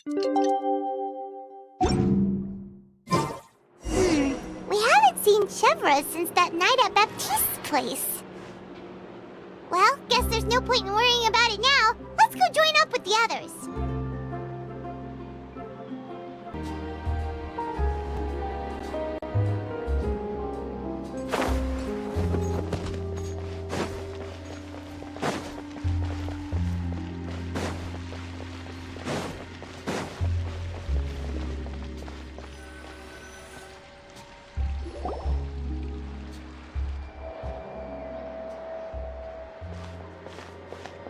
We haven't seen Chevreuse since that night at Baptiste's place. Well, guess there's no point in worrying about it now. Let's go join up with the others.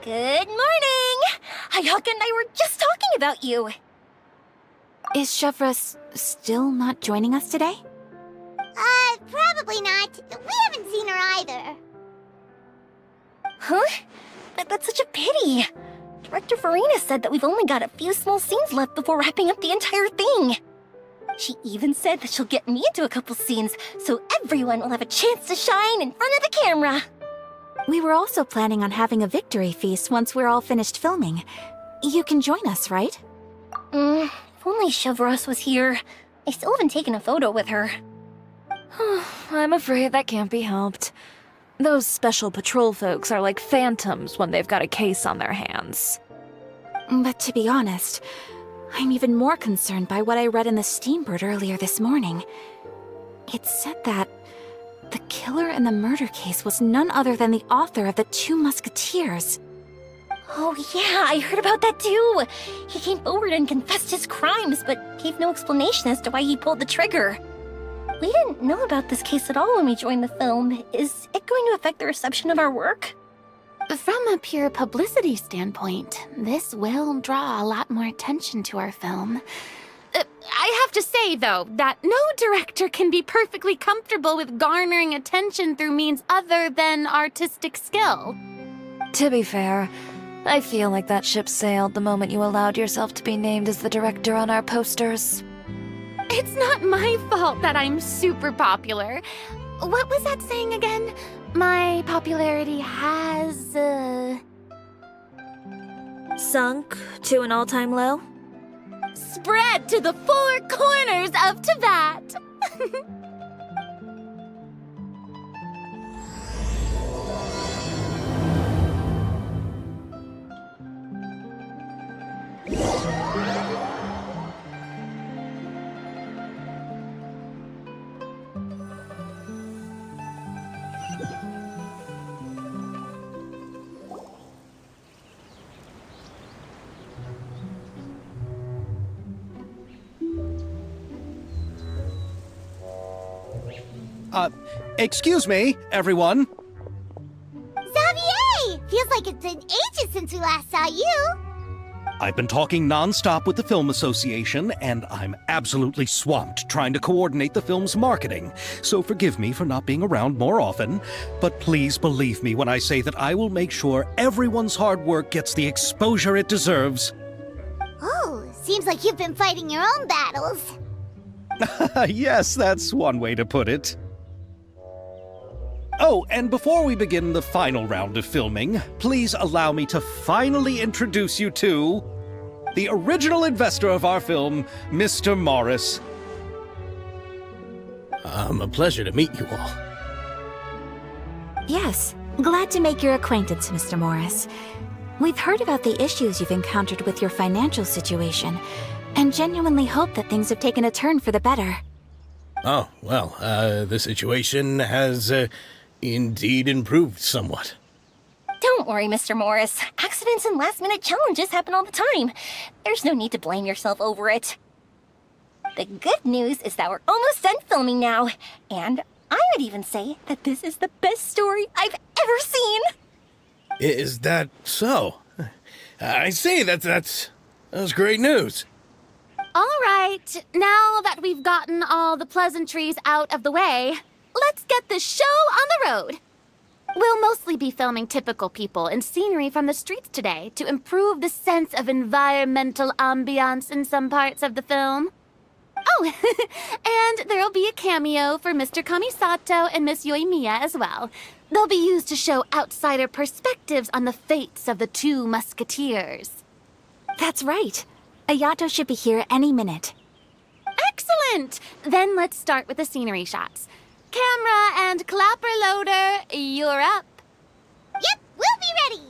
Good morning! Ayaka and I were just talking about you. Is Chevreuse still not joining us today? Probably not. We haven't seen her either. Huh? That's such a pity. Director Furina said that we've only got a few small scenes left before wrapping up the entire thing. She even said that she'll get me into a couple scenes, so everyone will have a chance to shine in front of the camera. We were also planning on having a victory feast once we're all finished filming. You can join us, right? If only Chevreuse was here. I still haven't taken a photo with her. I'm afraid that can't be helped. Those special patrol folks are like phantoms when they've got a case on their hands. But to be honest, I'm even more concerned by what I read in the Steambird earlier this morning. It said that the killer in the murder case was none other than the author of the Two Musketeers. Oh yeah, I heard about that too. He came forward and confessed his crimes, but gave no explanation as to why he pulled the trigger. We didn't know about this case at all when we joined the film. Is it going to affect the reception of our work? From a pure publicity standpoint, this will draw a lot more attention to our film. I have to say, though, that no director can be perfectly comfortable with garnering attention through means other than artistic skill. To be fair, I feel like that ship sailed the moment you allowed yourself to be named as the director on our posters. It's not my fault that I'm super popular. What was that saying again? My popularity has, Sunk to an all-time low? spread to the four corners of Tibet. Excuse me, everyone. Xavier! Feels like it's been ages since we last saw you. I've been talking non-stop with the Film Association, and I'm absolutely swamped trying to coordinate the film's marketing. So forgive me for not being around more often, but please believe me when I say that I will make sure everyone's hard work gets the exposure it deserves. Oh, seems like you've been fighting your own battles. Yes, that's one way to put it. Oh, and before we begin the final round of filming, please allow me to finally introduce you to the original investor of our film, Mr. Morris. A pleasure to meet you all. Yes, glad to make your acquaintance, Mr. Morris. We've heard about the issues you've encountered with your financial situation, and genuinely hope that things have taken a turn for the better. Oh, well, the situation has, indeed improved somewhat. Don't worry, Mr. Morris. Accidents and last-minute challenges happen all the time. There's no need to blame yourself over it. The good news is that we're almost done filming now, and I would even say that this is the best story I've ever seen. Is that so? I see, that's great news. All right, now that we've gotten all the pleasantries out of the way, let's get the show on the road. We'll mostly be filming typical people and scenery from the streets today to improve the sense of environmental ambiance in some parts of the film. Oh, and there'll be a cameo for Mr. Kamisato and Miss Yoimiya as well. They'll be used to show outsider perspectives on the fates of the two musketeers. That's right. Ayato should be here any minute. Excellent! Then let's start with the scenery shots. Camera and clapper loader, you're up. Yep, we'll be ready.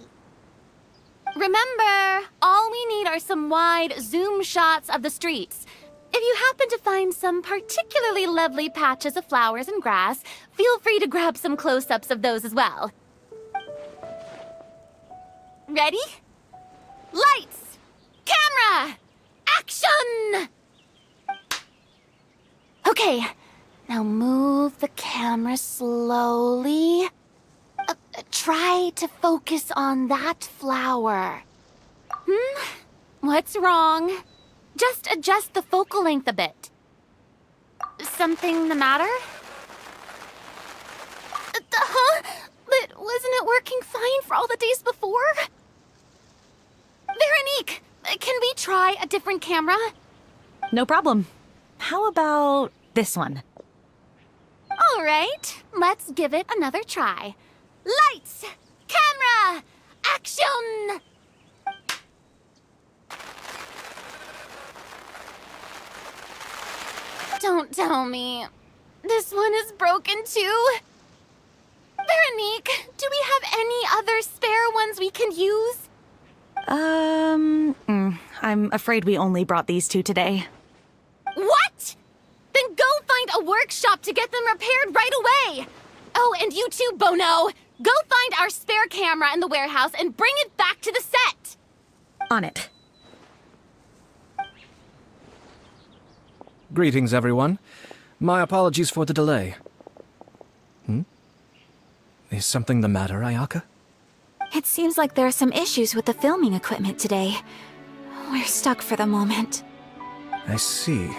Remember, all we need are some wide zoom shots of the streets. If you happen to find some particularly lovely patches of flowers and grass, feel free to grab some close-ups of those as well. Ready? Lights! Camera! Action! Okay, now move the camera slowly. Try to focus on that flower. What's wrong? Just adjust the focal length a bit. Something the matter? Huh? But wasn't it working fine for all the days before? Veronique, can we try a different camera? No problem. How about this one? All right, let's give it another try. Lights! Camera! Action! Don't tell me. This one is broken too? Veronique, do we have any other spare ones we can use? I'm afraid we only brought these two today. What? Then go find a workshop to get them repaired right away. Oh, and you too, Bono. Go find our spare camera in the warehouse and bring it back to the set. On it. Greetings, everyone. My apologies for the delay. Is something the matter, Ayaka? It seems like there are some issues with the filming equipment today. We're stuck for the moment. I see.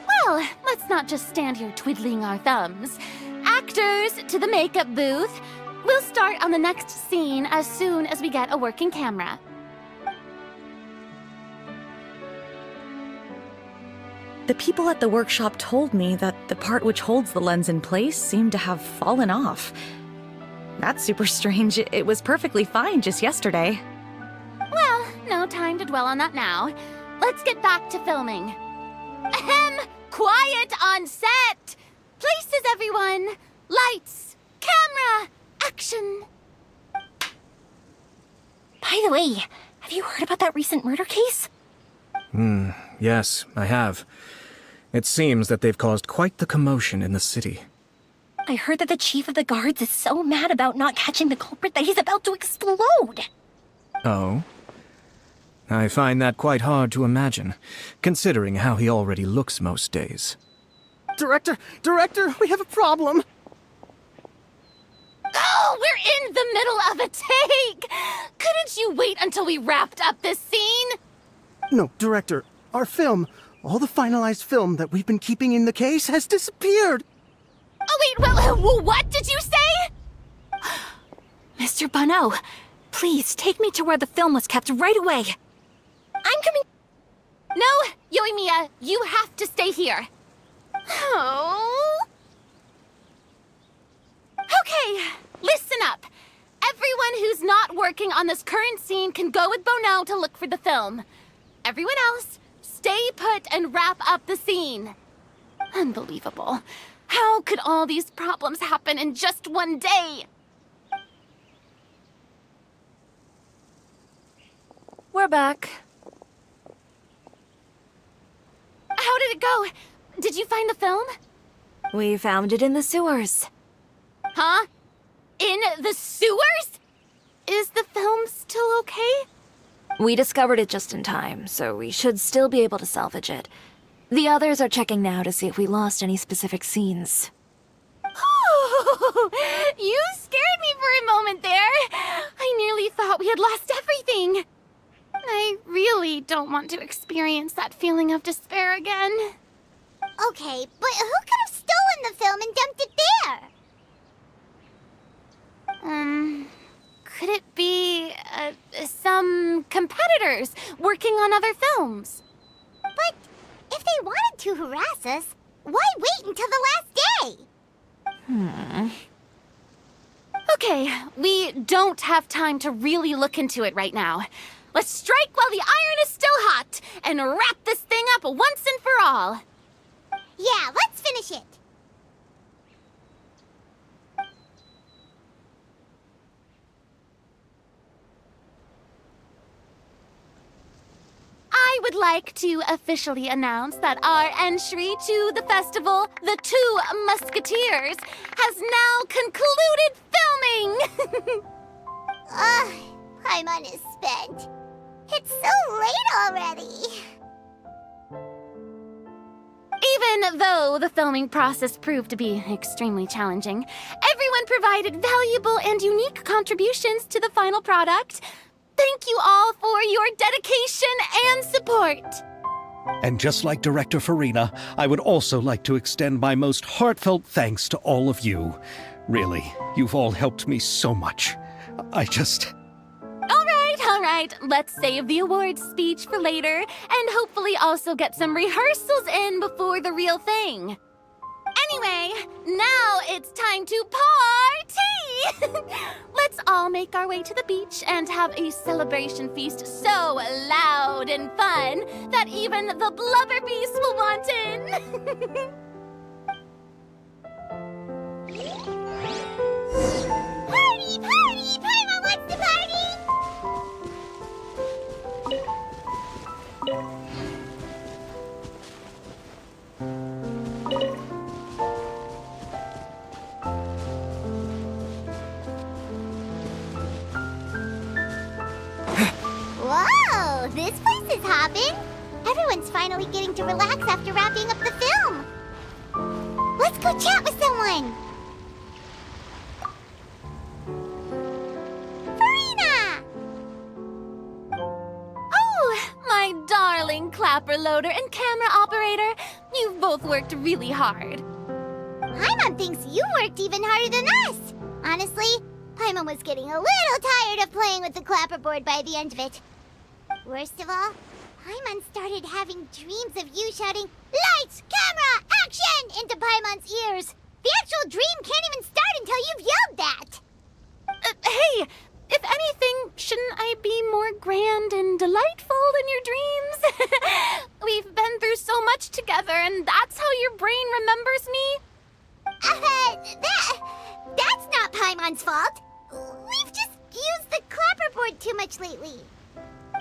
Well, let's not just stand here twiddling our thumbs. Actors, to the makeup booth. We'll start on the next scene as soon as we get a working camera. The people at the workshop told me that the part which holds the lens in place seemed to have fallen off. That's super strange. It was perfectly fine just yesterday. Well, no time to dwell on that now. Let's get back to filming. Ahem! Quiet on set! Places, everyone! Lights! Camera! Action! By the way, have you heard about that recent murder case? Yes, I have. It seems that they've caused quite the commotion in the city. I heard that the chief of the guards is so mad about not catching the culprit that he's about to explode. Oh? I find that quite hard to imagine, considering how he already looks most days. Director, we have a problem. Oh, we're in the middle of a take! Couldn't you wait until we wrapped up this scene? No, Director, our film, all the finalized film that we've been keeping in the case has disappeared. Oh, wait, what did you say? Mr. Bono, please take me to where the film was kept right away. I'm coming. No, Yoimiya, you have to stay here. Oh. Okay, listen up. Everyone who's not working on this current scene can go with Bono to look for the film. Everyone else, stay put and wrap up the scene. Unbelievable. How could all these problems happen in just one day? We're back. How did it go? Did you find the film? We found it in the sewers. Huh? In the sewers? Is the film still okay? We discovered it just in time, so we should still be able to salvage it. The others are checking now to see if we lost any specific scenes. You scared me for a moment there. I nearly thought we had lost everything. I really don't want to experience that feeling of despair again. Okay, but who could have stolen the film and dumped it there? Could it be, some competitors working on other films? But if they wanted to harass us, why wait until the last day? Okay, we don't have time to really look into it right now. Let's strike while the iron is still hot and wrap this thing up once and for all. Yeah, let's finish it. I would like to officially announce that our entry to the festival, The Two Musketeers, has now concluded filming! Paimon is spent. It's so late already. Even though the filming process proved to be extremely challenging, everyone provided valuable and unique contributions to the final product. Thank you all for your dedication and support. And just like Director Furina, I would also like to extend my most heartfelt thanks to all of you. Really, you've all helped me so much. All right, let's save the awards speech for later and hopefully also get some rehearsals in before the real thing. Anyway, now it's time to party! Let's all make our way to the beach and have a celebration feast so loud and fun that even the blubber beast will want in. Party, party! Paimon wants to party! Whoa, this place is hopping. Everyone's finally getting to relax after wrapping up the film. Let's go chat with someone. Furina! Oh, my darling clapper loader and camera operator. You've both worked really hard. Paimon thinks you worked even harder than us. Honestly, Paimon was getting a little tired of playing with the clapperboard by the end of it. Worst of all, Paimon started having dreams of you shouting, "Lights, camera, action!" into Paimon's ears. The actual dream can't even start until you've yelled that. Hey, if anything, shouldn't I be more grand and delightful in your dreams? We've been through so much together, and that's how your brain remembers me? That's not Paimon's fault. We've just used the clapperboard too much lately.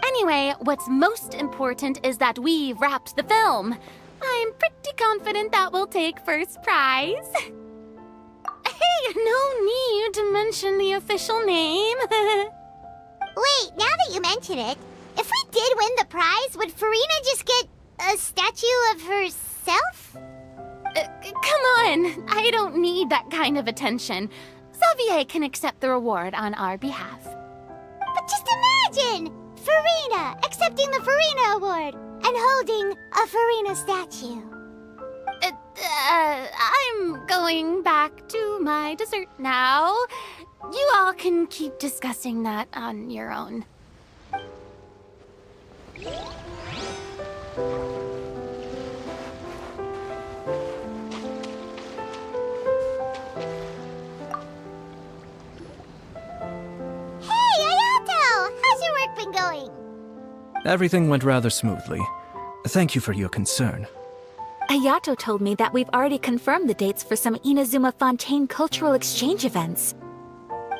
Anyway, what's most important is that we've wrapped the film. I'm pretty confident that we'll take first prize. Hey, no need to mention the official name. Wait, now that you mention it, if we did win the prize, would Furina just get a statue of herself? Come on, I don't need that kind of attention. Xavier can accept the reward on our behalf. But just imagine! Furina accepting the Furina Award and holding a Furina statue. I'm going back to my dessert now. You all can keep discussing that on your own. Hey, Ayato! How's your work been going? Everything went rather smoothly. Thank you for your concern. Ayato told me that we've already confirmed the dates for some Inazuma Fontaine cultural exchange events.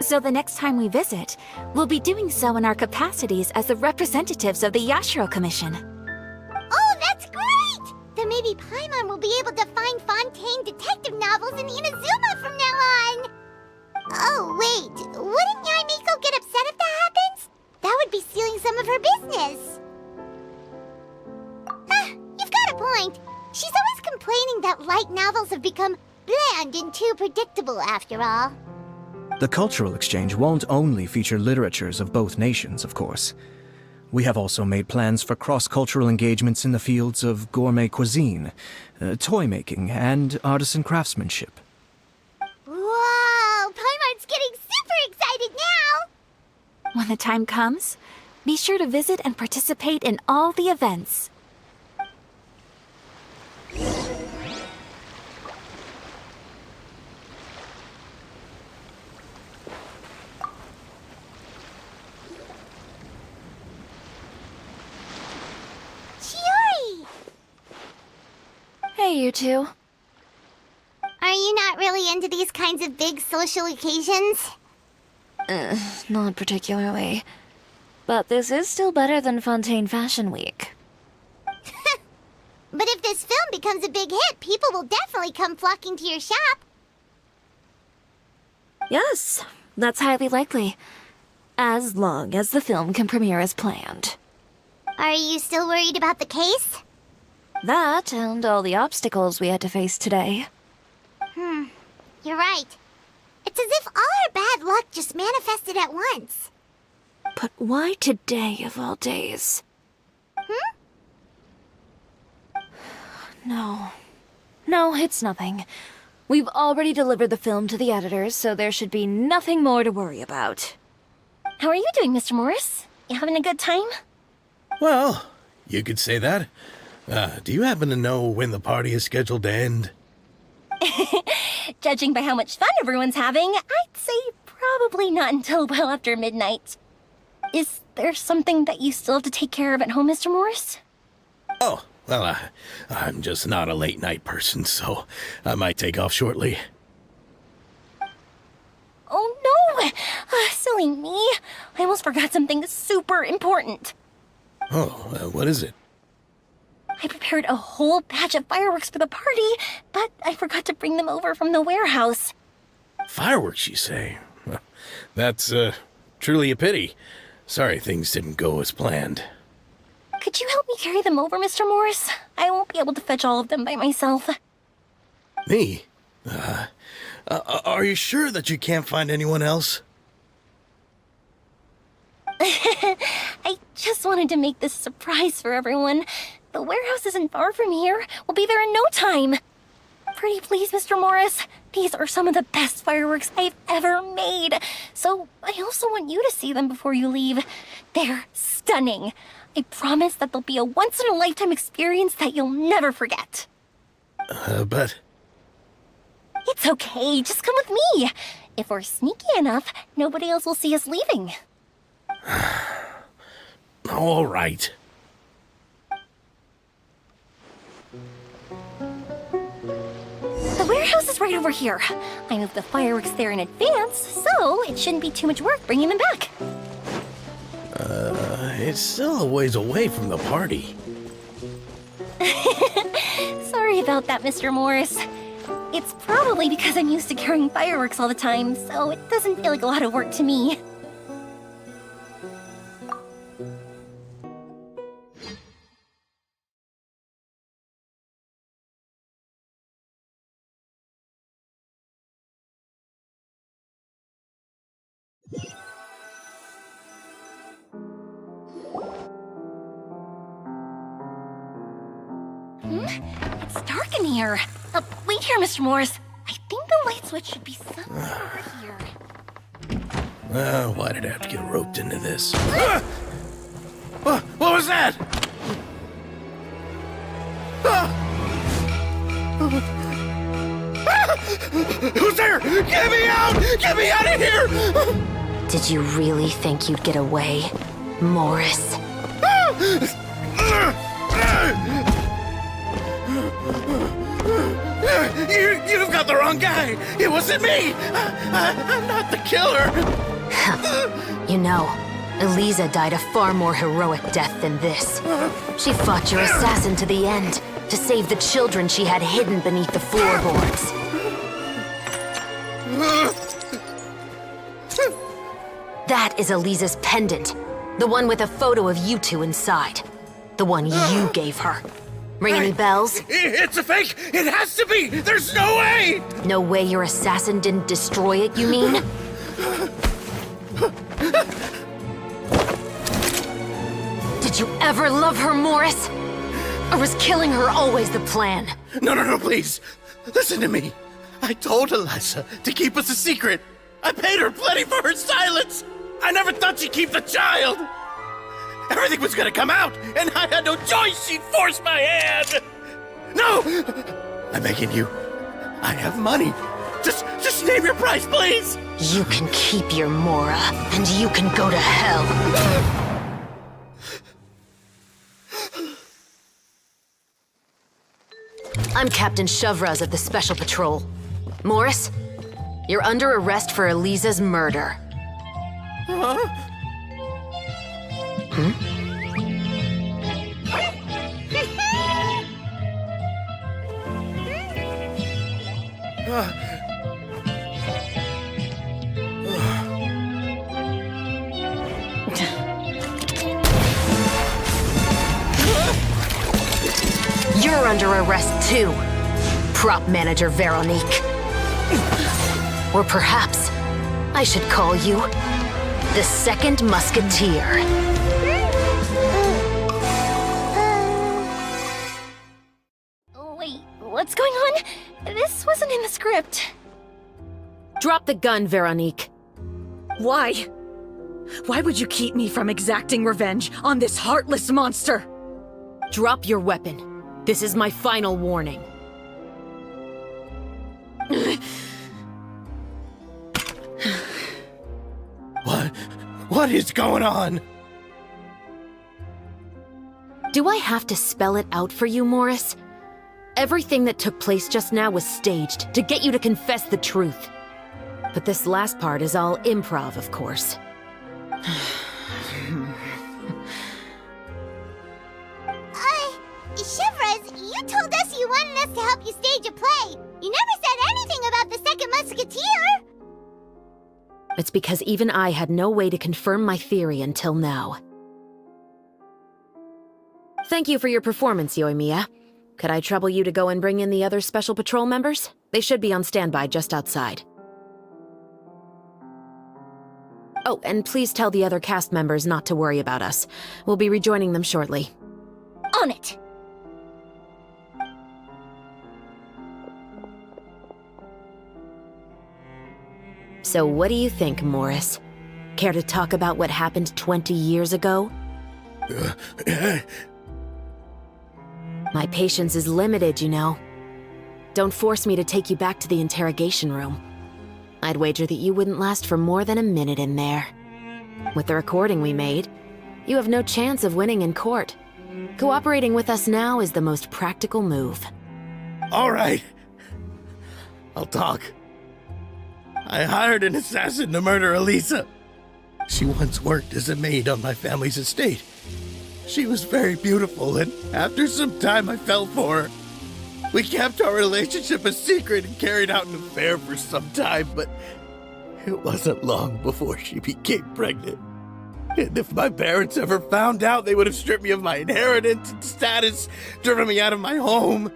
So the next time we visit, we'll be doing so in our capacities as the representatives of the Yashiro Commission. Oh, that's great! Then maybe Paimon will be able to find Fontaine detective novels in Inazuma from now on. Oh, wait. Wouldn't Yoimiya get upset if that happens? That would be stealing some of her business. You've got a point. She's always complaining that light novels have become bland and too predictable after all. The cultural exchange won't only feature literatures of both nations, of course. We have also made plans for cross-cultural engagements in the fields of gourmet cuisine, toy making, and artisan craftsmanship. Whoa! Paimon's getting super excited now! When the time comes, be sure to visit and participate in all the events. you two. Are you not really into these kinds of big social occasions? Not particularly. But this is still better than Fontaine Fashion Week. But if this film becomes a big hit, people will definitely come flocking to your shop. Yes, that's highly likely. As long as the film can premiere as planned. Are you still worried about the case? That and all the obstacles we had to face today. You're right. It's as if all our bad luck just manifested at once. But why today of all days? No, it's nothing. We've already delivered the film to the editors, so there should be nothing more to worry about. How are you doing, Mr. Morris? You having a good time? Well, you could say that. Do you happen to know when the party is scheduled to end? Judging by how much fun everyone's having, I'd say probably not until well after midnight. Is there something that you still have to take care of at home, Mr. Morris? Oh, well, I'm just not a late night person, so I might take off shortly. Oh no! Silly me. I almost forgot something super important. Oh, what is it? I prepared a whole batch of fireworks for the party, but I forgot to bring them over from the warehouse. Fireworks, you say? Well, that's, truly a pity. Sorry things didn't go as planned. Could you help me carry them over, Mr. Morris? I won't be able to fetch all of them by myself. Me? Are you sure that you can't find anyone else? I just wanted to make this a surprise for everyone. The warehouse isn't far from here. We'll be there in no time. Pretty please, Mr. Morris. These are some of the best fireworks I've ever made. So I also want you to see them before you leave. They're stunning. I promise that they'll be a once-in-a-lifetime experience that you'll never forget. But... It's okay. Just come with me. If we're sneaky enough, nobody else will see us leaving. All right. The warehouse is right over here. I moved the fireworks there in advance, so it shouldn't be too much work bringing them back. It's still a ways away from the party. Sorry about that, Mr. Morris. It's probably because I'm used to carrying fireworks all the time, so it doesn't feel like a lot of work to me. It's dark in here. Wait here, Mr. Morris. I think the light switch should be somewhere over here. Why did I have to get roped into this? What was that? Who's there? Get me out! Get me out of here! Did you really think you'd get away, Morris? You've got the wrong guy. It wasn't me. I'm not the killer. You know, Eliza died a far more heroic death than this. She fought your assassin to the end to save the children she had hidden beneath the floorboards. That is Eliza's pendant. The one with a photo of you two inside. The one you gave her. Ring any bells? It's a fake! It has to be! There's no way! No way your assassin didn't destroy it, you mean? Did you ever love her, Morris? Or was killing her always the plan? No, please. Listen to me. I told Eliza to keep us a secret. I paid her plenty for her silence. I never thought she'd keep the child. Everything was gonna come out, and I had no choice. She'd force my hand. No! I'm begging you. I have money. Just name your price, please. You can keep your Mora, and you can go to hell. I'm Captain Chevreuse of the Special Patrol. Morris, you're under arrest for Elisa's murder. Huh? You're under arrest too, prop manager Veronique. Or perhaps I should call you the Second Musketeer. Wait, what's going on? This wasn't in the script. Drop the gun, Veronique. Why? Why would you keep me from exacting revenge on this heartless monster? Drop your weapon. This is my final warning. What is going on? Do I have to spell it out for you, Morris? Everything that took place just now was staged to get you to confess the truth. But this last part is all improv, of course. Chevreuse, you told us you wanted us to help you stage a play. You never said anything about the Second Musketeer. It's because even I had no way to confirm my theory until now. Thank you for your performance, Yoimiya. Could I trouble you to go and bring in the other Special Patrol members? They should be on standby just outside. Oh, and please tell the other cast members not to worry about us. We'll be rejoining them shortly. On it! So what do you think, Morris? Care to talk about what happened 20 years ago? My patience is limited, you know. Don't force me to take you back to the interrogation room. I'd wager that you wouldn't last for more than a minute in there. With the recording we made, you have no chance of winning in court. Cooperating with us now is the most practical move. All right. I'll talk. I hired an assassin to murder Elisa. She once worked as a maid on my family's estate. She was very beautiful, and after some time I fell for her. We kept our relationship a secret and carried out an affair for some time, but it wasn't long before she became pregnant. And if my parents ever found out, they would have stripped me of my inheritance and status, driven me out of my home.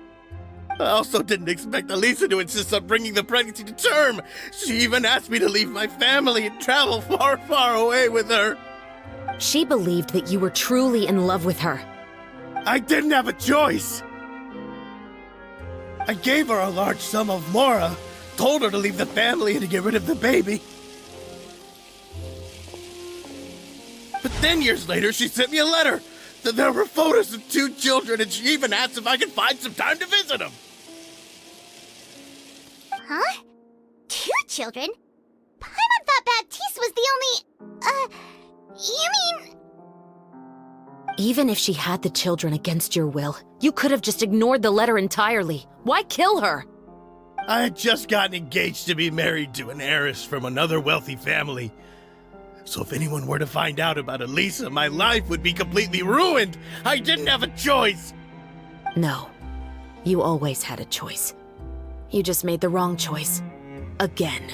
I also didn't expect Elisa to insist on bringing the pregnancy to term. She even asked me to leave my family and travel far, far away with her. She believed that you were truly in love with her. I didn't have a choice. I gave her a large sum of mora, told her to leave the family and to get rid of the baby. But then years later, she sent me a letter. There were photos of 2 children, and she even asked if I could find some time to visit them. Huh? 2 children? Paimon thought Baptiste was the only... you mean... Even if she had the children against your will, you could have just ignored the letter entirely. Why kill her? I had just gotten engaged to be married to an heiress from another wealthy family. So if anyone were to find out about Elisa, my life would be completely ruined. I didn't have a choice. No. You always had a choice. You just made the wrong choice. Again.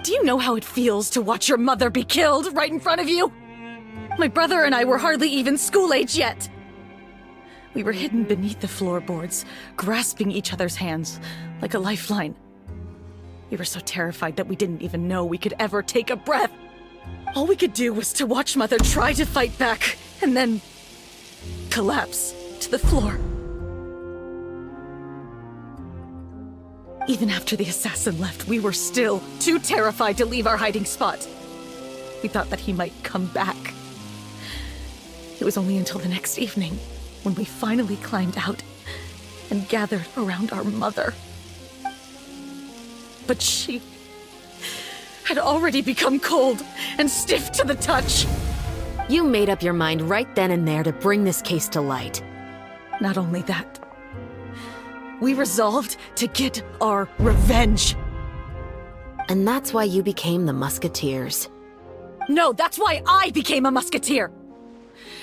Do you know how it feels to watch your mother be killed right in front of you? My brother and I were hardly even school age yet. We were hidden beneath the floorboards, grasping each other's hands like a lifeline. We were so terrified that we didn't even know we could ever take a breath. All we could do was to watch Mother try to fight back, and then collapse to the floor. Even after the assassin left, we were still too terrified to leave our hiding spot. We thought that he might come back. It was only until the next evening when we finally climbed out and gathered around our mother. But she had already become cold and stiff to the touch. You made up your mind right then and there to bring this case to light. Not only that, we resolved to get our revenge. And that's why you became the Musketeers. No, that's why I became a musketeer.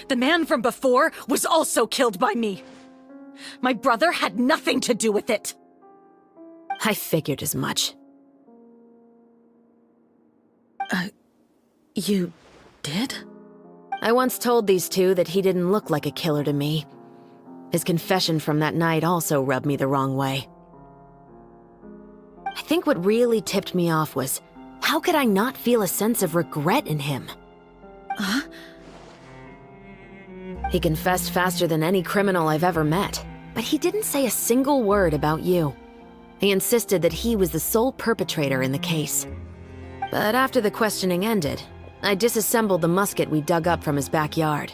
The man from before was also killed by me. My brother had nothing to do with it. I figured as much. You did? I once told these two that he didn't look like a killer to me. His confession from that night also rubbed me the wrong way. I think what really tipped me off was, how could I not feel a sense of regret in him? Huh? He confessed faster than any criminal I've ever met, but he didn't say a single word about you. He insisted that he was the sole perpetrator in the case. But after the questioning ended, I disassembled the musket we dug up from his backyard,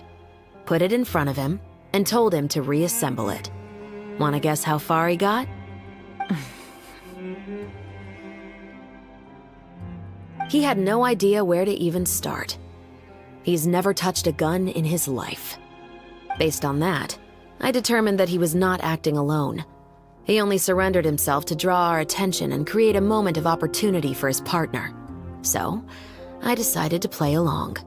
put it in front of him, and told him to reassemble it. Wanna guess how far he got? He had no idea where to even start. He's never touched a gun in his life. Based on that, I determined that he was not acting alone. He only surrendered himself to draw our attention and create a moment of opportunity for his partner. So, I decided to play along.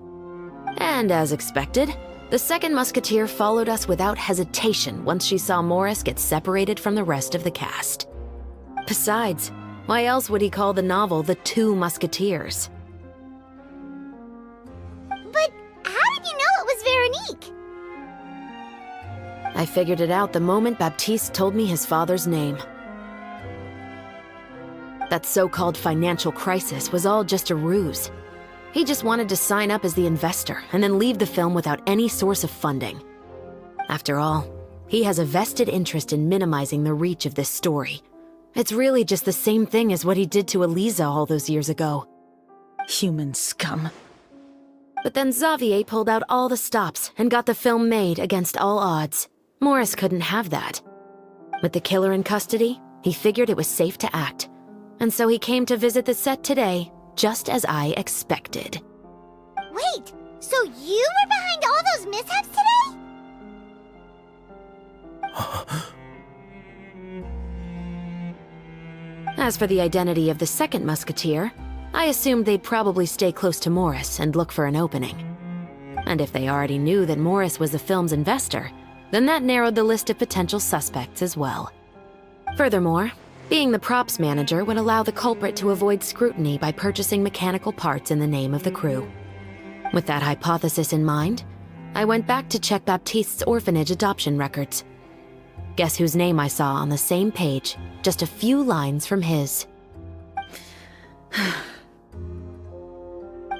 And as expected, the second musketeer followed us without hesitation once she saw Morris get separated from the rest of the cast. Besides, why else would he call the novel The Two Musketeers? But how did you know it was Veronique? I figured it out the moment Baptiste told me his father's name. That so-called financial crisis was all just a ruse. He just wanted to sign up as the investor and then leave the film without any source of funding. After all, he has a vested interest in minimizing the reach of this story. It's really just the same thing as what he did to Eliza all those years ago. Human scum. But then Xavier pulled out all the stops and got the film made against all odds. Morris couldn't have that. With the killer in custody, he figured it was safe to act. And so he came to visit the set today, just as I expected. Wait, so you were behind all those mishaps today? As for the identity of the second musketeer, I assumed they'd probably stay close to Morris and look for an opening. And if they already knew that Morris was the film's investor, then that narrowed the list of potential suspects as well. Furthermore, being the props manager would allow the culprit to avoid scrutiny by purchasing mechanical parts in the name of the crew. With that hypothesis in mind, I went back to check Baptiste's orphanage adoption records. Guess whose name I saw on the same page, just a few lines from his.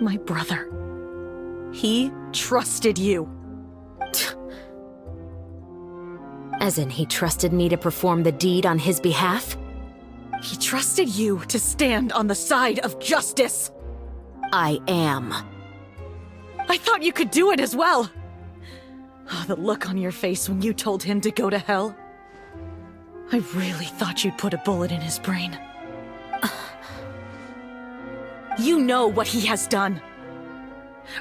My brother. He trusted you. As in, he trusted me to perform the deed on his behalf? He trusted you to stand on the side of justice. I am. I thought you could do it as well. Oh, the look on your face when you told him to go to hell. I really thought you'd put a bullet in his brain. You know what he has done.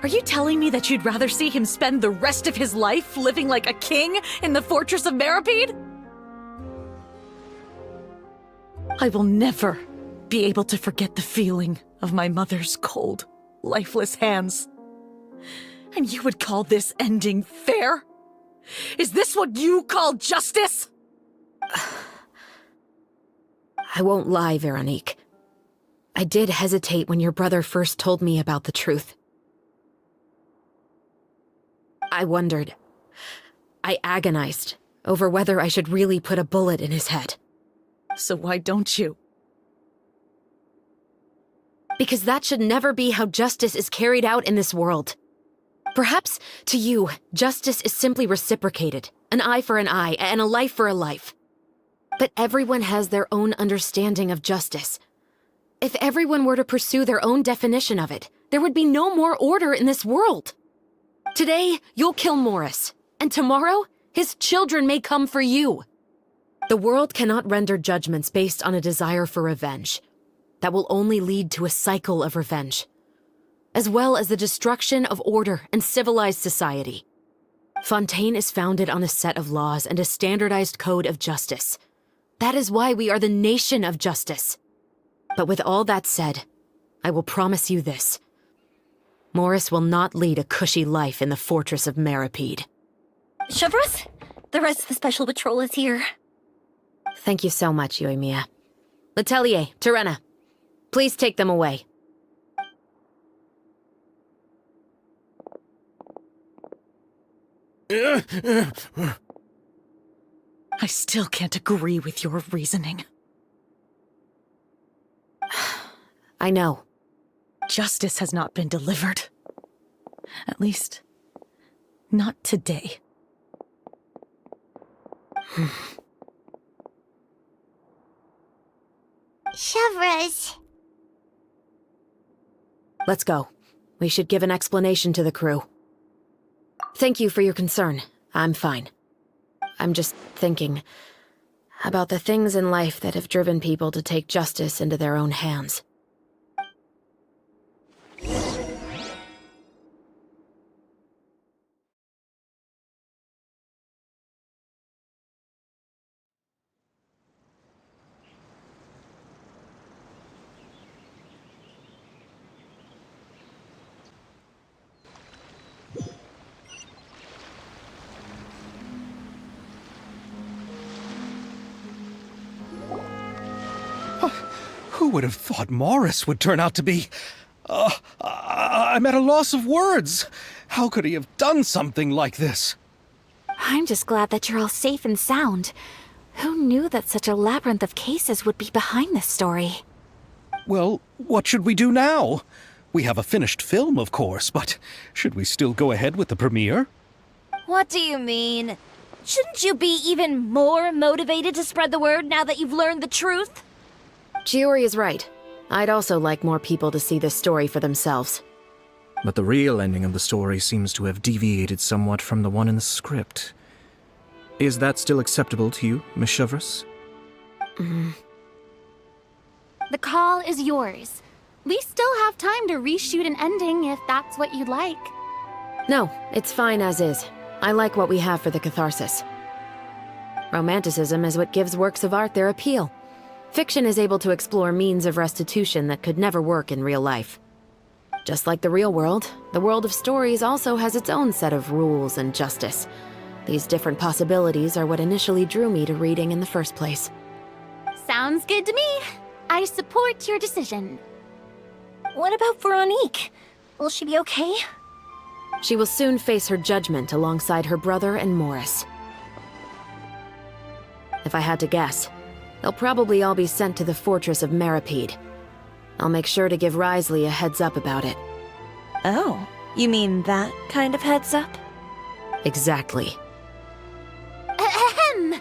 Are you telling me that you'd rather see him spend the rest of his life living like a king in the fortress of Meripede? I will never be able to forget the feeling of my mother's cold, lifeless hands. And you would call this ending fair? Is this what you call justice? I won't lie, Veronique. I did hesitate when your brother first told me about the truth. I wondered. I agonized over whether I should really put a bullet in his head. So why don't you? Because that should never be how justice is carried out in this world. Perhaps, to you, justice is simply reciprocated. An eye for an eye, and a life for a life. But everyone has their own understanding of justice. If everyone were to pursue their own definition of it, there would be no more order in this world. Today, you'll kill Morris, and tomorrow, his children may come for you. The world cannot render judgments based on a desire for revenge. That will only lead to a cycle of revenge. as well as the destruction of order and civilized society. Fontaine is founded on a set of laws and a standardized code of justice. That is why we are the nation of justice. But with all that said, I will promise you this. Morris will not lead a cushy life in the fortress of Meripede. Chevreuse, the rest of the Special Patrol is here. Thank you so much, Yoimiya. Letelier, Terena, please take them away. I still can't agree with your reasoning. I know. Justice has not been delivered. At least, not today. Chevreuse. Let's go. We should give an explanation to the crew. Thank you for your concern. I'm fine. I'm just thinking about the things in life that have driven people to take justice into their own hands. Who would have thought Morris would turn out to be... I'm at a loss of words. How could he have done something like this? I'm just glad that you're all safe and sound. Who knew that such a labyrinth of cases would be behind this story? Well, what should we do now? We have a finished film, of course, but should we still go ahead with the premiere? What do you mean? Shouldn't you be even more motivated to spread the word now that you've learned the truth? Chiori is right. I'd also like more people to see this story for themselves. But the real ending of the story seems to have deviated somewhat from the one in the script. Is that still acceptable to you, Miss Chevreuse? The call is yours. We still have time to reshoot an ending if that's what you'd like. No, it's fine as is. I like what we have for the catharsis. Romanticism is what gives works of art their appeal. Fiction is able to explore means of restitution that could never work in real life. Just like the real world, the world of stories also has its own set of rules and justice. These different possibilities are what initially drew me to reading in the first place. Sounds good to me. I support your decision. What about Veronique? Will she be okay? She will soon face her judgment alongside her brother and Morris. If I had to guess, they'll probably all be sent to the fortress of Meripede. I'll make sure to give Wriothesley a heads up about it. Oh, you mean that kind of heads up? Exactly. Ahem.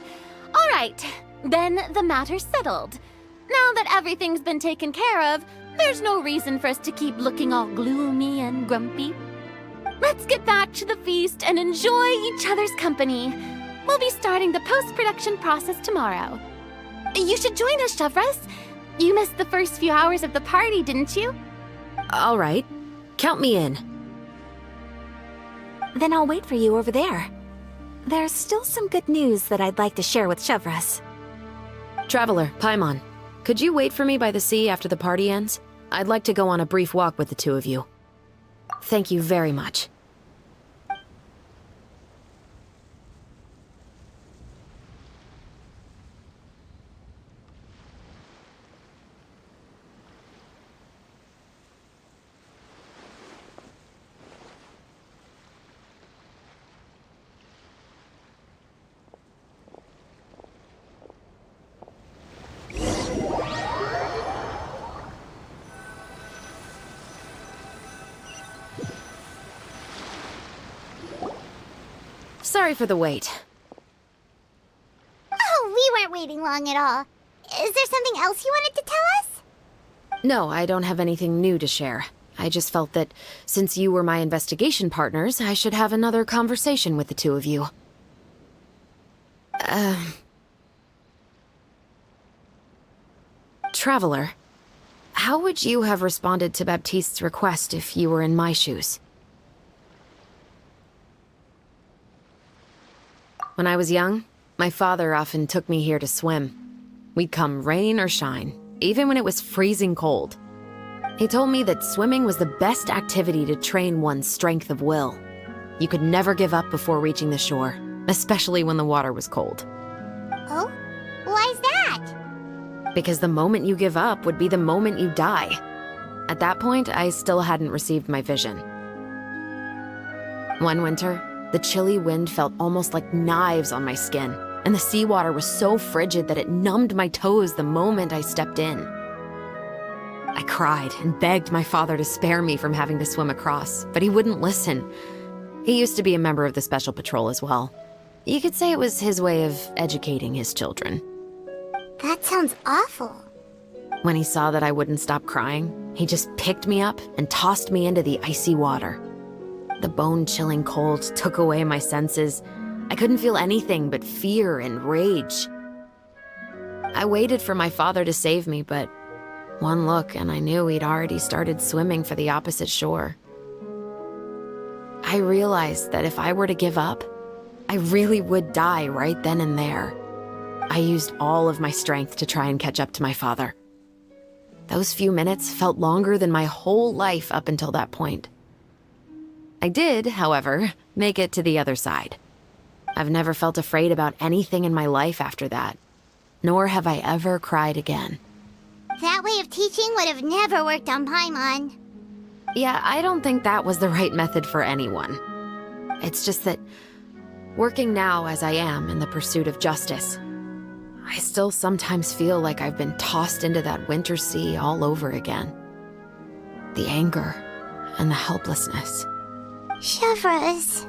All right, then the matter's settled. Now that everything's been taken care of, there's no reason for us to keep looking all gloomy and grumpy. Let's get back to the feast and enjoy each other's company. We'll be starting the post-production process tomorrow. You should join us, Chevreuse. You missed the first few hours of the party, didn't you? All right. Count me in. Then I'll wait for you over there. There's still some good news that I'd like to share with Chevreuse. Traveler, Paimon, could you wait for me by the sea after the party ends? I'd like to go on a brief walk with the two of you. Thank you very much. Sorry for the wait. Oh, we weren't waiting long at all. Is there something else you wanted to tell us? No, I don't have anything new to share. I just felt that since you were my investigation partners, I should have another conversation with the two of you. Traveler, how would you have responded to Baptiste's request if you were in my shoes? When I was young, my father often took me here to swim. We'd come rain or shine, even when it was freezing cold. He told me that swimming was the best activity to train one's strength of will. You could never give up before reaching the shore, especially when the water was cold. Oh? Why's that? Because the moment you give up would be the moment you die. At that point, I still hadn't received my vision. One winter, the chilly wind felt almost like knives on my skin, and the seawater was so frigid that it numbed my toes the moment I stepped in. I cried and begged my father to spare me from having to swim across, but he wouldn't listen. He used to be a member of the Special Patrol as well. You could say it was his way of educating his children. That sounds awful. When he saw that I wouldn't stop crying, he just picked me up and tossed me into the icy water. The bone-chilling cold took away my senses. I couldn't feel anything but fear and rage. I waited for my father to save me, but one look and I knew he'd already started swimming for the opposite shore. I realized that if I were to give up, I really would die right then and there. I used all of my strength to try and catch up to my father. Those few minutes felt longer than my whole life up until that point. I did, however, make it to the other side. I've never felt afraid about anything in my life after that, nor have I ever cried again. That way of teaching would have never worked on Paimon. Yeah, I don't think that was the right method for anyone. It's just that, working now as I am in the pursuit of justice, I still sometimes feel like I've been tossed into that winter sea all over again. The anger and the helplessness. Chevreuse.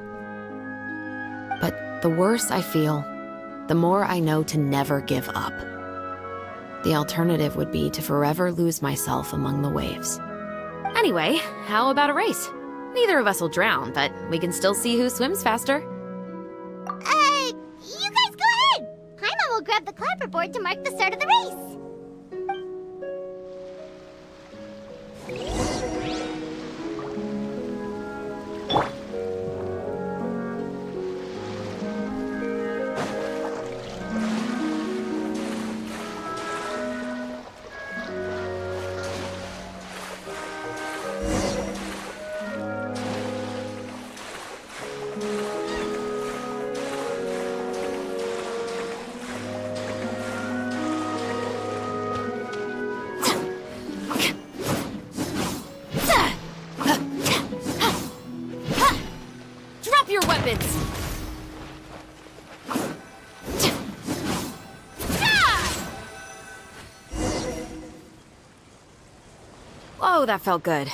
But the worse I feel, the more I know to never give up. The alternative would be to forever lose myself among the waves. Anyway, how about a race? Neither of us will drown, but we can still see who swims faster. You guys go ahead! Paimon will grab the clapperboard to mark the start of the race. Drop your weapons! Oh, that felt good.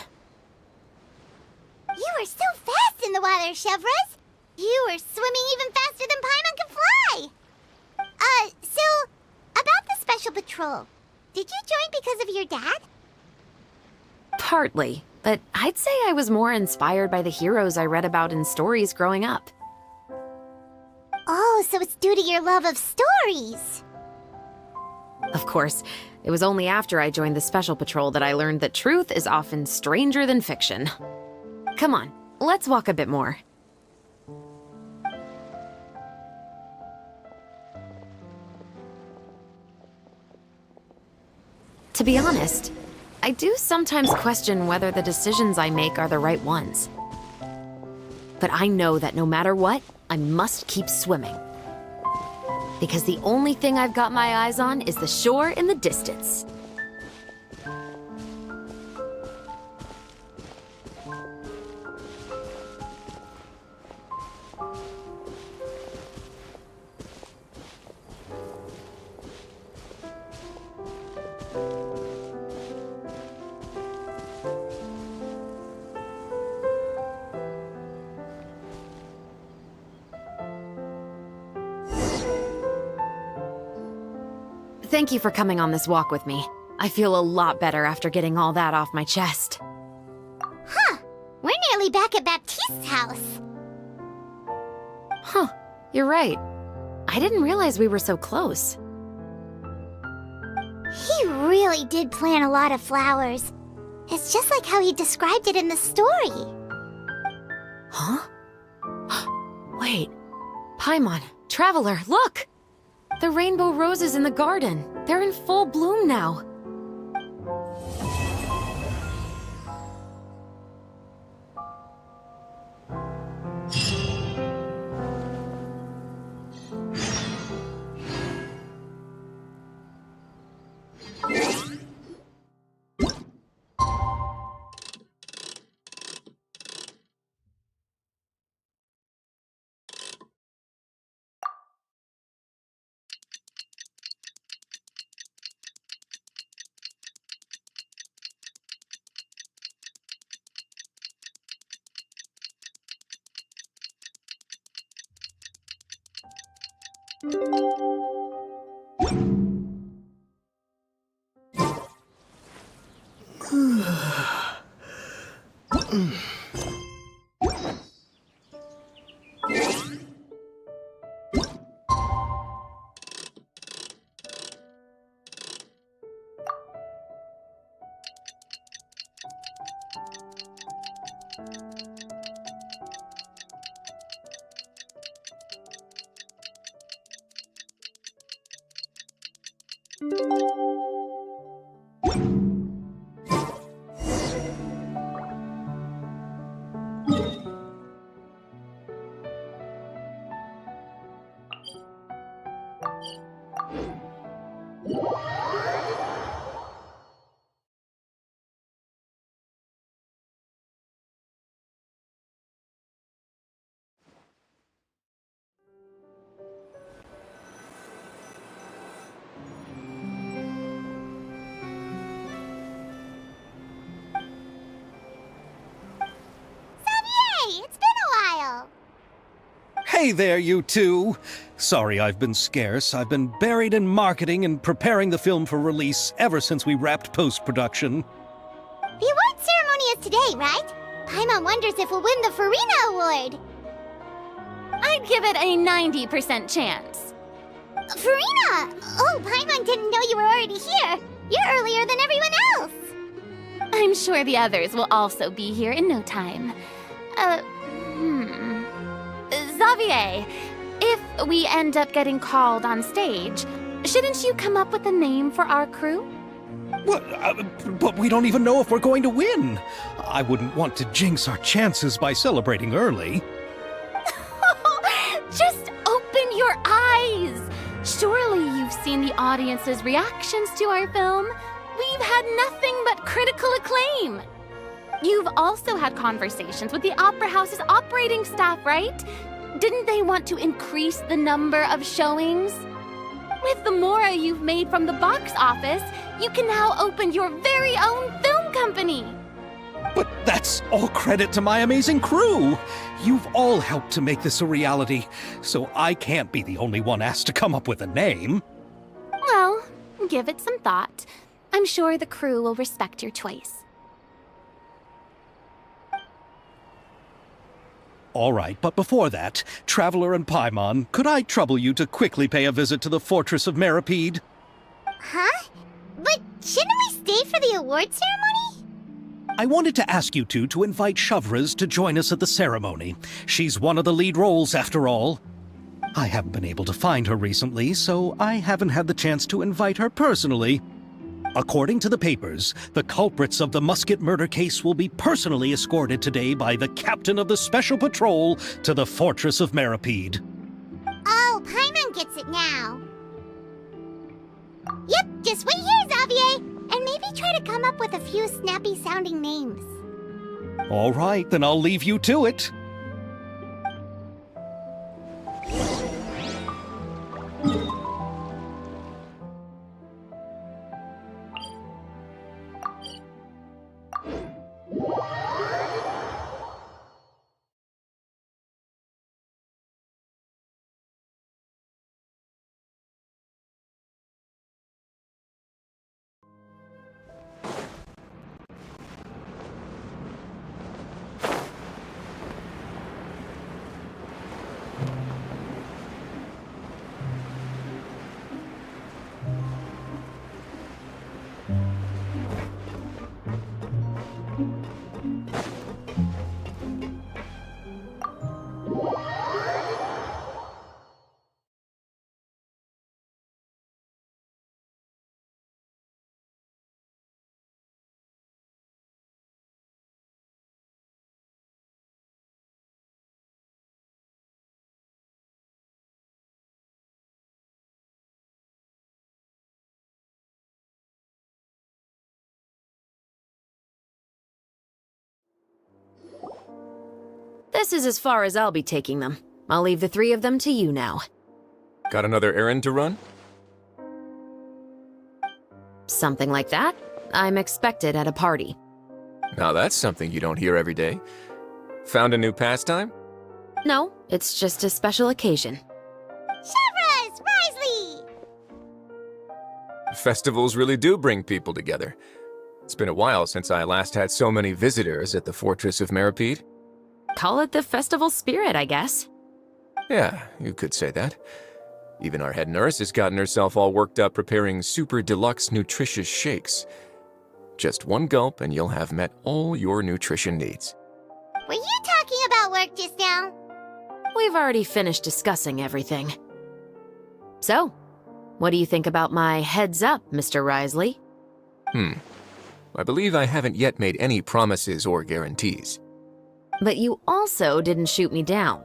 You were so fast in the water, Chevreuse. You were swimming even faster than Paimon can fly. So, about the Special Patrol, did you join because of your dad? Partly, but I'd say I was more inspired by the heroes I read about in stories growing up. Oh, so it's due to your love of stories. Of course, it was only after I joined the Special Patrol that I learned that truth is often stranger than fiction. Come on, let's walk a bit more. To be honest, I do sometimes question whether the decisions I make are the right ones. But I know that no matter what, I must keep swimming. Because the only thing I've got my eyes on is the shore in the distance. Thank you for coming on this walk with me. I feel a lot better after getting all that off my chest. Huh. We're nearly back at Baptiste's house. Huh. You're right. I didn't realize we were so close. He really did plant a lot of flowers. It's just like how he described it in the story. Huh? Wait. Paimon, Traveler, look! The rainbow roses in the garden. They're in full bloom now. It's been a while. Hey there, you two! Sorry I've been scarce. I've been buried in marketing and preparing the film for release ever since we wrapped post-production. The award ceremony is today, right? Paimon wonders if we'll win the Furina Award. I'd give it a 90% chance. Furina! Oh, Paimon didn't know you were already here. You're earlier than everyone else. I'm sure the others will also be here in no time. Xavier, if we end up getting called on stage, shouldn't you come up with a name for our crew? What? But we don't even know if we're going to win. I wouldn't want to jinx our chances by celebrating early. Just open your eyes! Surely you've seen the audience's reactions to our film. We've had nothing but critical acclaim. You've also had conversations with the Opera House's operating staff, right? Didn't they want to increase the number of showings? With the mora you've made from the box office, you can now open your very own film company. But that's all credit to my amazing crew. You've all helped to make this a reality, so I can't be the only one asked to come up with a name. Well, give it some thought. I'm sure the crew will respect your choice. All right, but before that, Traveler and Paimon, could I trouble you to quickly pay a visit to the Fortress of Meripede? Huh? But shouldn't we stay for the award ceremony? I wanted to ask you two to invite Chevreuse to join us at the ceremony. She's one of the lead roles, after all. I haven't been able to find her recently, so I haven't had the chance to invite her personally. According to the papers, the culprits of the musket murder case will be personally escorted today by the captain of the Special Patrol to the Fortress of Meripede. Oh, Paimon gets it now. Yep, just wait here, Xavier, and maybe try to come up with a few snappy-sounding names. All right, then I'll leave you to it. This is as far as I'll be taking them. I'll leave the three of them to you now. Got another errand to run? Something like that. I'm expected at a party. Now that's something you don't hear every day. Found a new pastime? No, it's just a special occasion. Chevreuse! Wriothesley! Festivals really do bring people together. It's been a while since I last had so many visitors at the Fortress of Meripede. Call it the festival spirit, I guess. Yeah, you could say that. Even our head nurse has gotten herself all worked up preparing super deluxe nutritious shakes. Just one gulp and you'll have met all your nutrition needs. Were you talking about work just now? We've already finished discussing everything. So, what do you think about my heads up, Mr. Wriothesley? I believe I haven't yet made any promises or guarantees. But you also didn't shoot me down.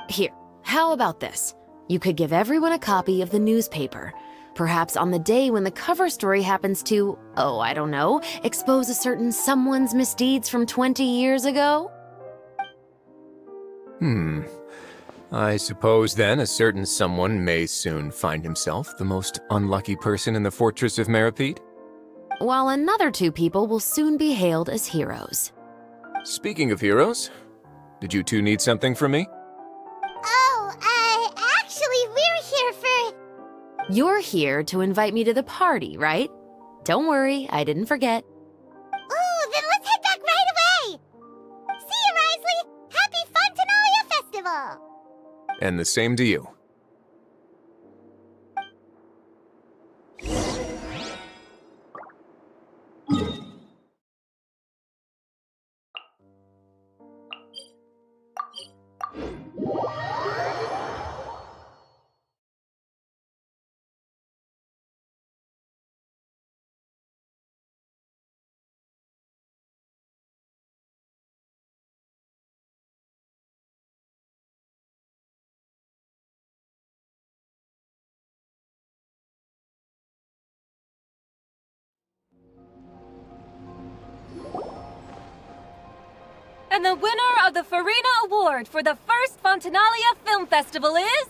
Here, how about this? You could give everyone a copy of the newspaper. Perhaps on the day when the cover story happens to, oh, I don't know, expose a certain someone's misdeeds from 20 years ago? I suppose then a certain someone may soon find himself the most unlucky person in the Fortress of Meripede? While another two people will soon be hailed as heroes. Speaking of heroes, did you two need something from me? Actually, we're here for... You're here to invite me to the party, right? Don't worry, I didn't forget. Ooh, then let's head back right away! See you, Wriothesley! Happy Fontanalia Festival! And the same to you. And the winner of the Furina Award for the first Fontanalia Film Festival is...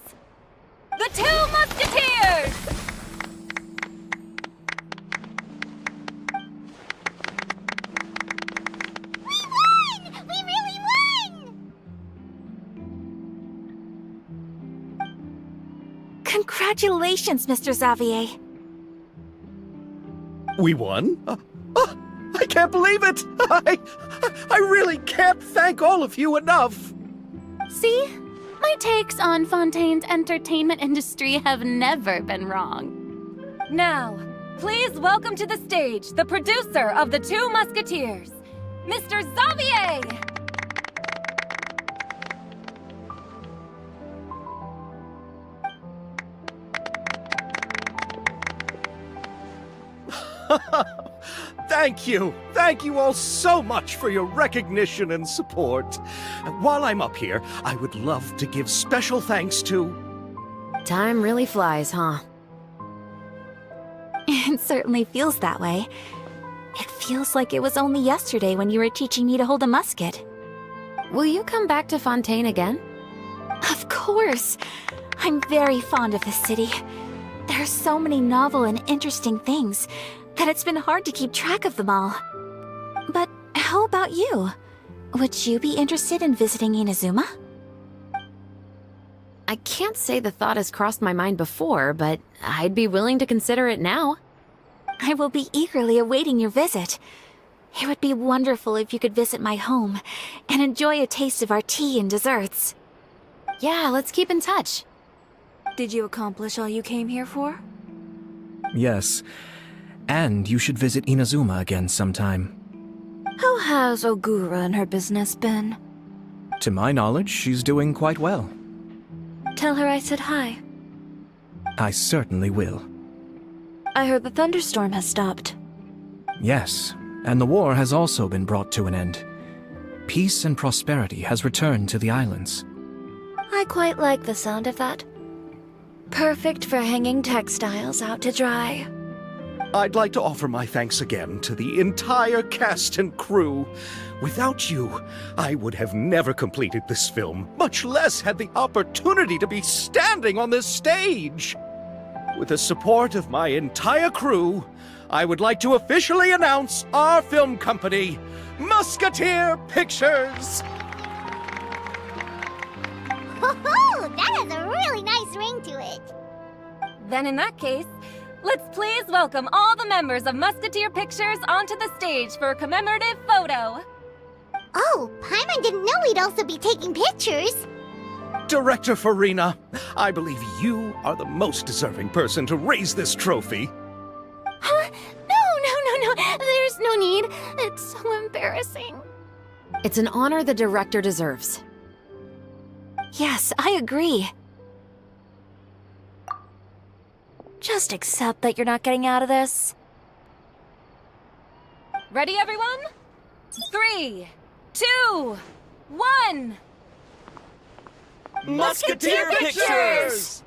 The Two Musketeers! We won! We really won! Congratulations, Mr. Xavier. We won? I can't believe it! I really can't thank all of you enough! See? My takes on Fontaine's entertainment industry have never been wrong. Now, please welcome to the stage the producer of The Two Musketeers, Mr. Xavier! Thank you! Thank you all so much for your recognition and support. While I'm up here, I would love to give special thanks to... Time really flies, huh? It certainly feels that way. It feels like it was only yesterday when you were teaching me to hold a musket. Will you come back to Fontaine again? Of course! I'm very fond of this city. There are so many novel and interesting things that it's been hard to keep track of them all. But how about you? Would you be interested in visiting Inazuma? I can't say the thought has crossed my mind before, but I'd be willing to consider it now. I will be eagerly awaiting your visit. It would be wonderful if you could visit my home and enjoy a taste of our tea and desserts. Yeah, let's keep in touch. Did you accomplish all you came here for? Yes. And you should visit Inazuma again sometime. How has Ogura and her business been? To my knowledge, she's doing quite well. Tell her I said hi. I certainly will. I heard the thunderstorm has stopped. Yes, and the war has also been brought to an end. Peace and prosperity has returned to the islands. I quite like the sound of that. Perfect for hanging textiles out to dry. I'd like to offer my thanks again to the entire cast and crew. Without you, I would have never completed this film, much less had the opportunity to be standing on this stage. With the support of my entire crew, I would like to officially announce our film company, Musketeer Pictures. Ho-ho! That has a really nice ring to it. Then in that case, let's please welcome all the members of Musketeer Pictures onto the stage for a commemorative photo. Oh, Paimon didn't know we'd also be taking pictures. Director Furina, I believe you are the most deserving person to raise this trophy. Huh? No. There's no need. It's so embarrassing. It's an honor the director deserves. Yes, I agree. Just accept that you're not getting out of this. Ready, everyone? 3, 2, 1. Musketeer Pictures!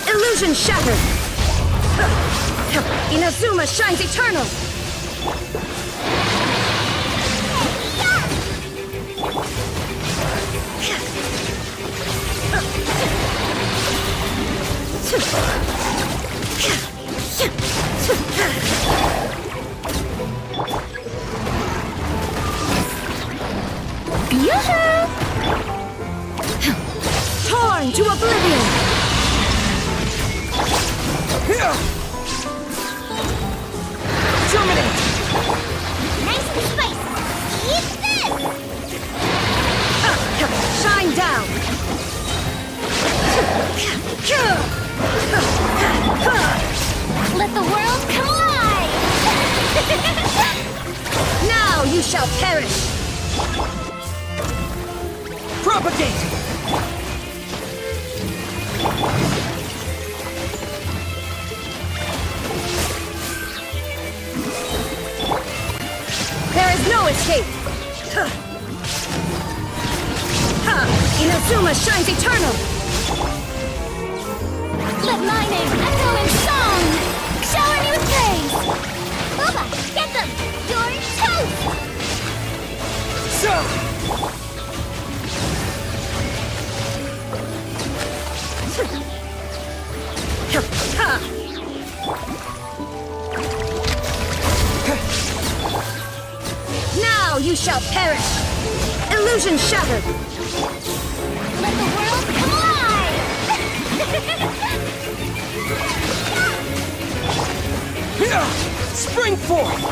Illusion shattered! Inazuma shines eternal! Torn to oblivion! Dominate! Nice and spicy! Eat this! Shine down! Let the world come alive! Now you shall perish! Propagate! There is no escape! Inazuma shines eternal! Let my name echo in song! Shower me with praise! Booba, get them! You're toast! Now you shall perish! Illusion shattered! Let the world come alive! Spring forth!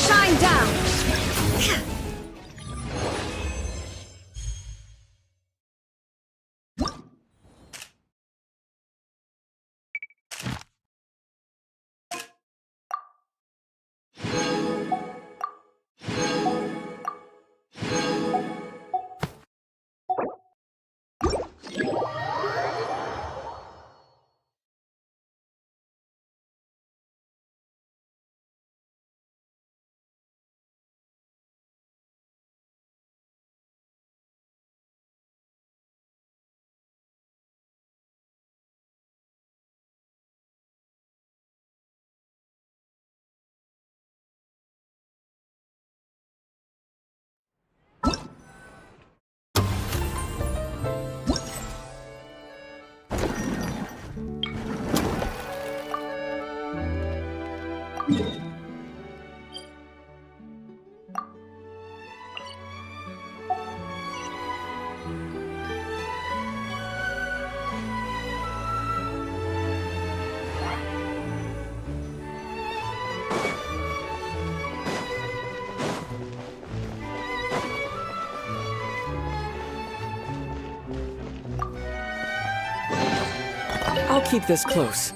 Shine down! I'll keep this close.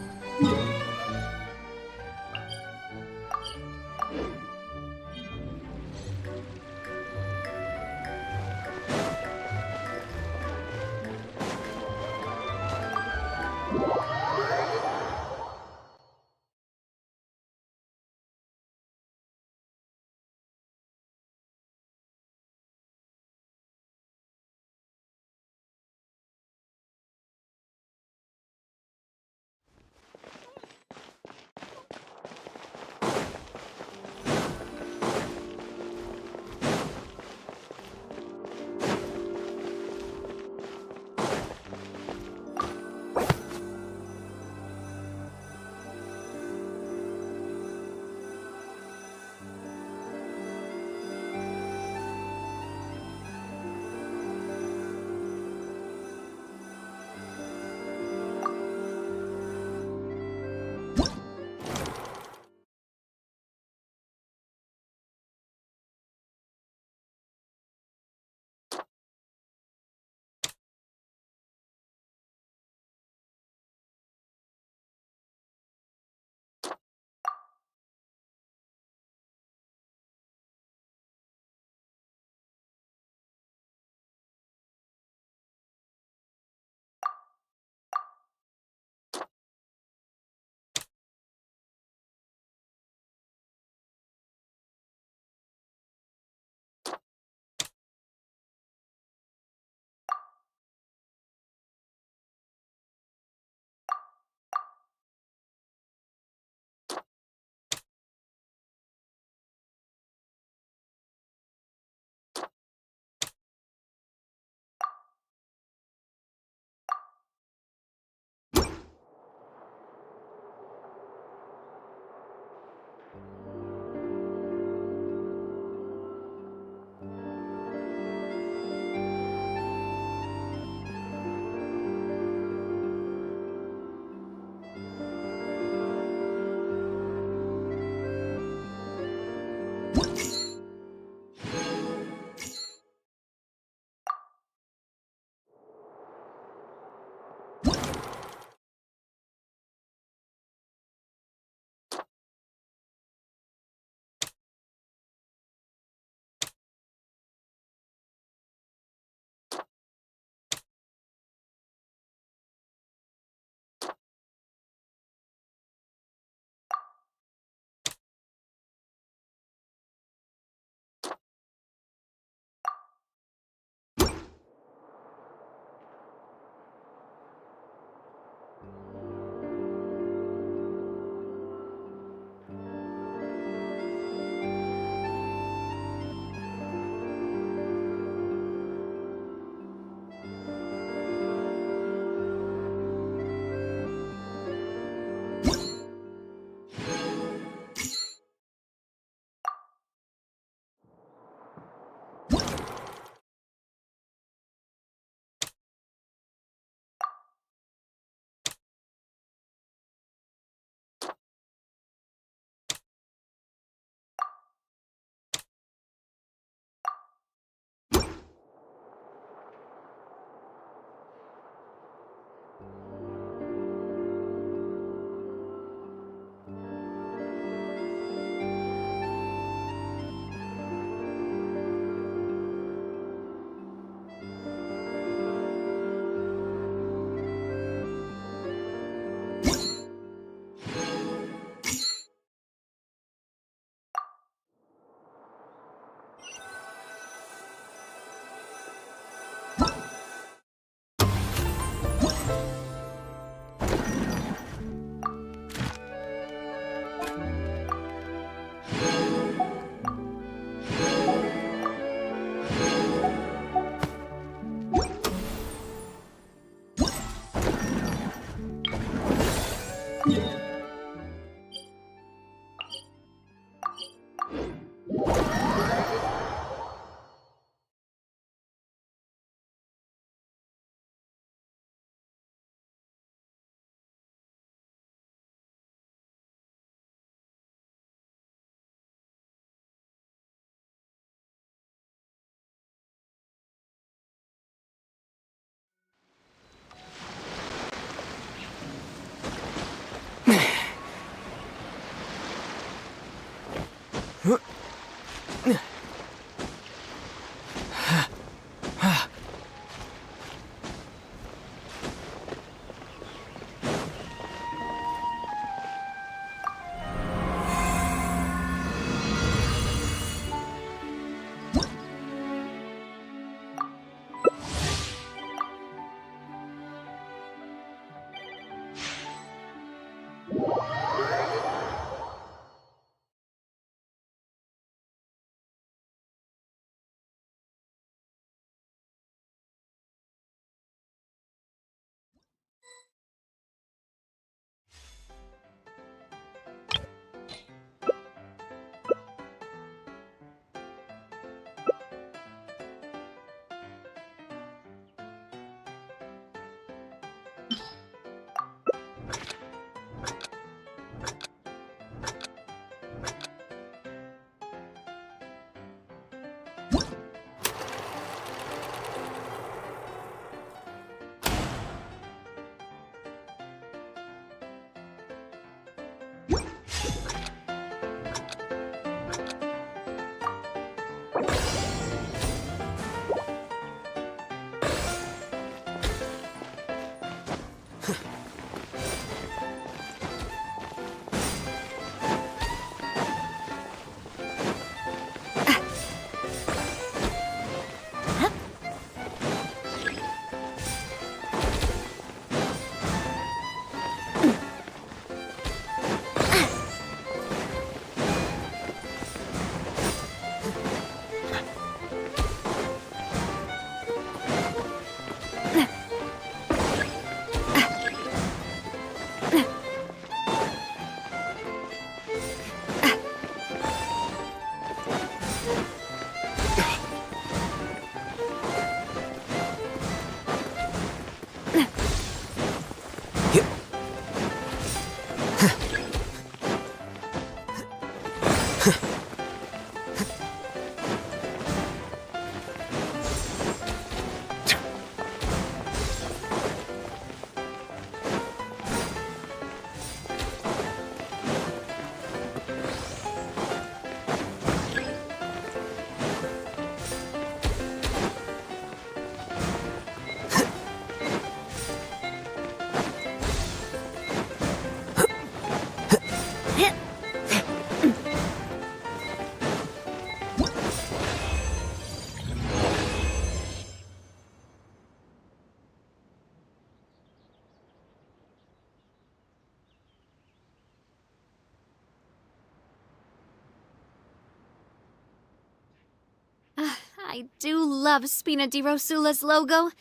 I do love Spina di Rosula's logo.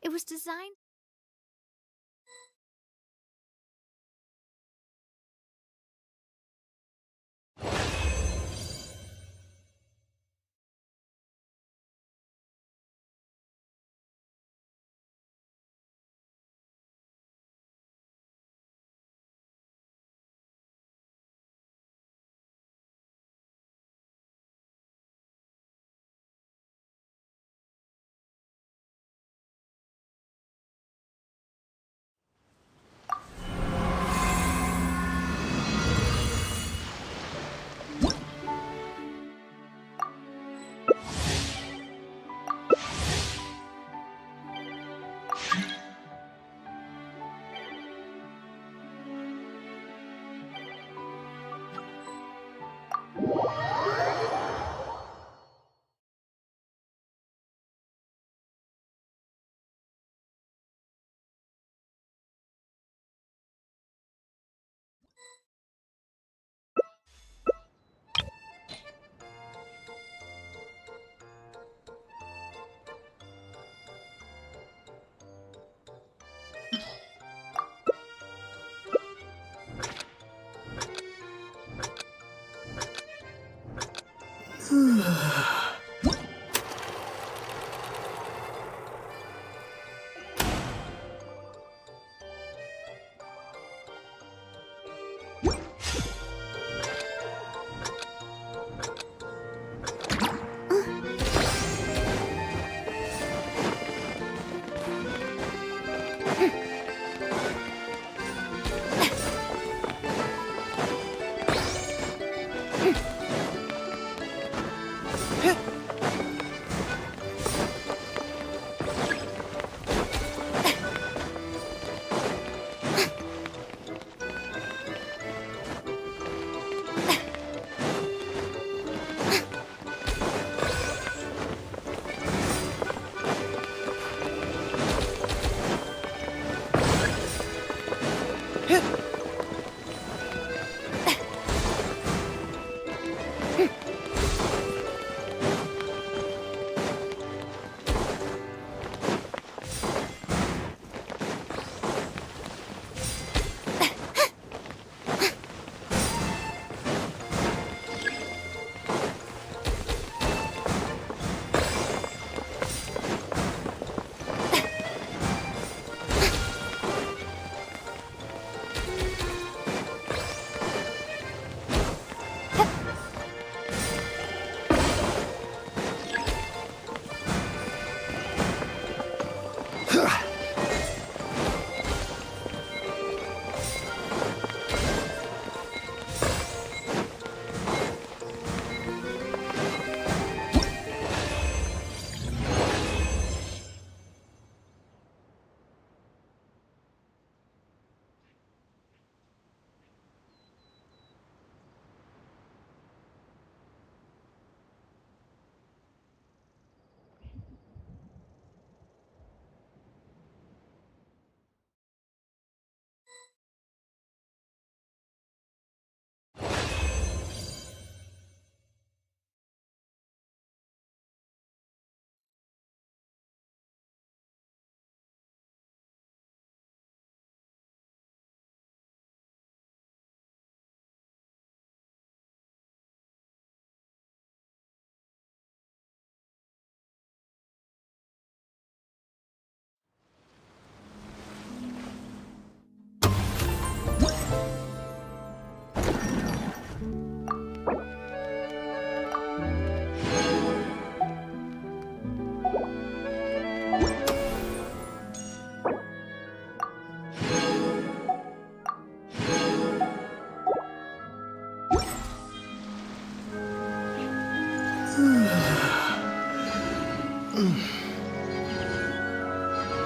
It was designed...